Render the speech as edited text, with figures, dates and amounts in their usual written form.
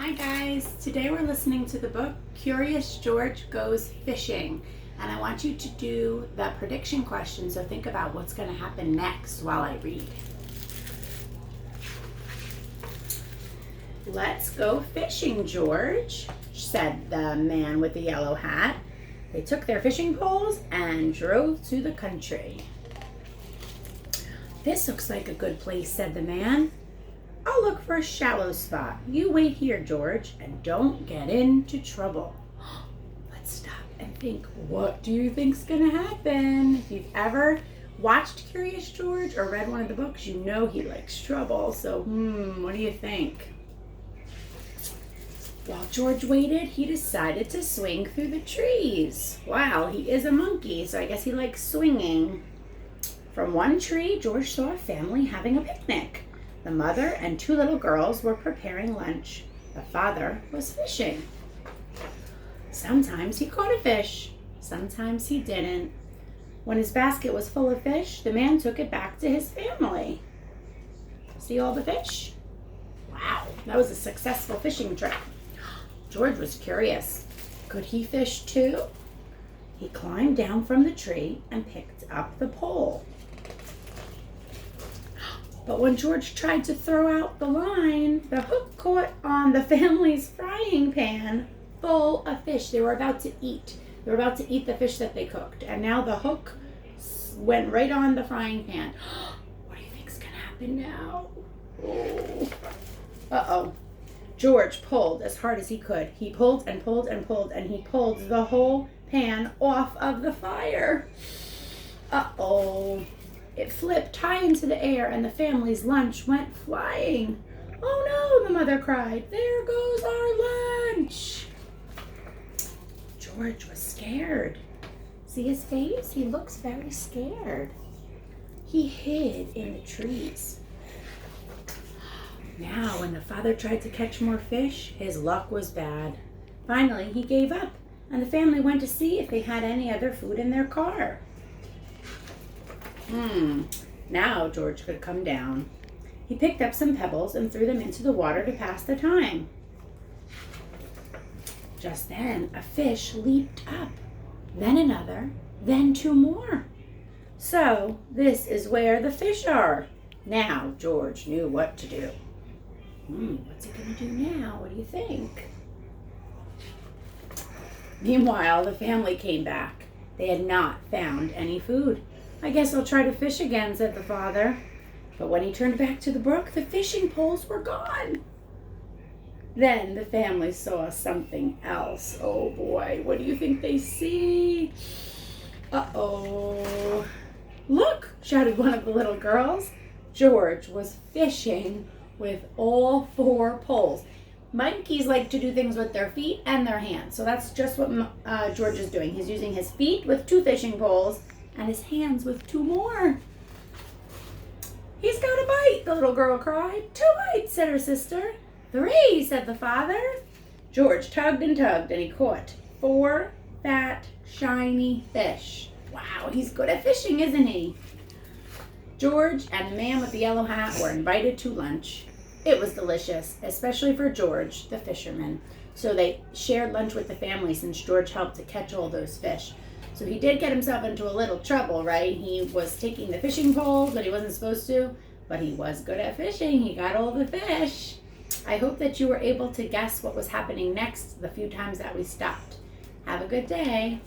Hi guys, today we're listening to the book Curious George Goes Fishing, and I want you to do the prediction question, so think about what's going to happen next while I read. "Let's go fishing, George," said the man with the yellow hat. They took their fishing poles and drove to the country. "This looks like a good place," said the man. "I'll look for a shallow spot. You wait here, George, and don't get into trouble." Let's stop and think. What do you think's gonna happen? If you've ever watched Curious George or read one of the books, you know he likes trouble. So, what do you think? While George waited, he decided to swing through the trees. Wow, he is a monkey, so I guess he likes swinging. From one tree, George saw a family having a picnic. The mother and two little girls were preparing lunch. The father was fishing. Sometimes he caught a fish, sometimes he didn't. When his basket was full of fish, the man took it back to his family. See all the fish? Wow, that was a successful fishing trip. George was curious. Could he fish too? He climbed down from the tree and picked up the pole. But when George tried to throw out the line, the hook caught on the family's frying pan full of fish they were about to eat. They were about to eat the fish that they cooked. And now the hook went right on the frying pan. What do you think's going to happen now? Oh. Uh-oh. George pulled as hard as he could. He pulled and pulled and pulled, and he pulled the whole pan off of the fire. Uh-oh. It flipped high into the air, and the family's lunch went flying. "Oh no," the mother cried. "There goes our lunch." George was scared. See his face? He looks very scared. He hid in the trees. Now, when the father tried to catch more fish, his luck was bad. Finally, he gave up, and the family went to see if they had any other food in their car. Now George could come down. He picked up some pebbles and threw them into the water to pass the time. Just then, a fish leaped up, then another, then two more. So, this is where the fish are. Now George knew what to do. What's he going to do now? What do you think? Meanwhile, the family came back. They had not found any food. "I guess I'll try to fish again," said the father. But when he turned back to the brook, the fishing poles were gone. Then the family saw something else. Oh boy, what do you think they see? Uh-oh. "Look," shouted one of the little girls. George was fishing with all four poles. Monkeys like to do things with their feet and their hands. So that's just what George is doing. He's using his feet with two fishing poles and his hands with two more. "He's got a bite," the little girl cried. "Two bites," said her sister. "Three," said the father. George tugged and he caught four fat, shiny fish. Wow, he's good at fishing, isn't he? George and the man with the yellow hat were invited to lunch. It was delicious, especially for George, the fisherman. So they shared lunch with the family since George helped to catch all those fish. So he did get himself into a little trouble, right? He was taking the fishing pole that he wasn't supposed to, but he was good at fishing. He got all the fish. I hope that you were able to guess what was happening next the few times that we stopped. Have a good day.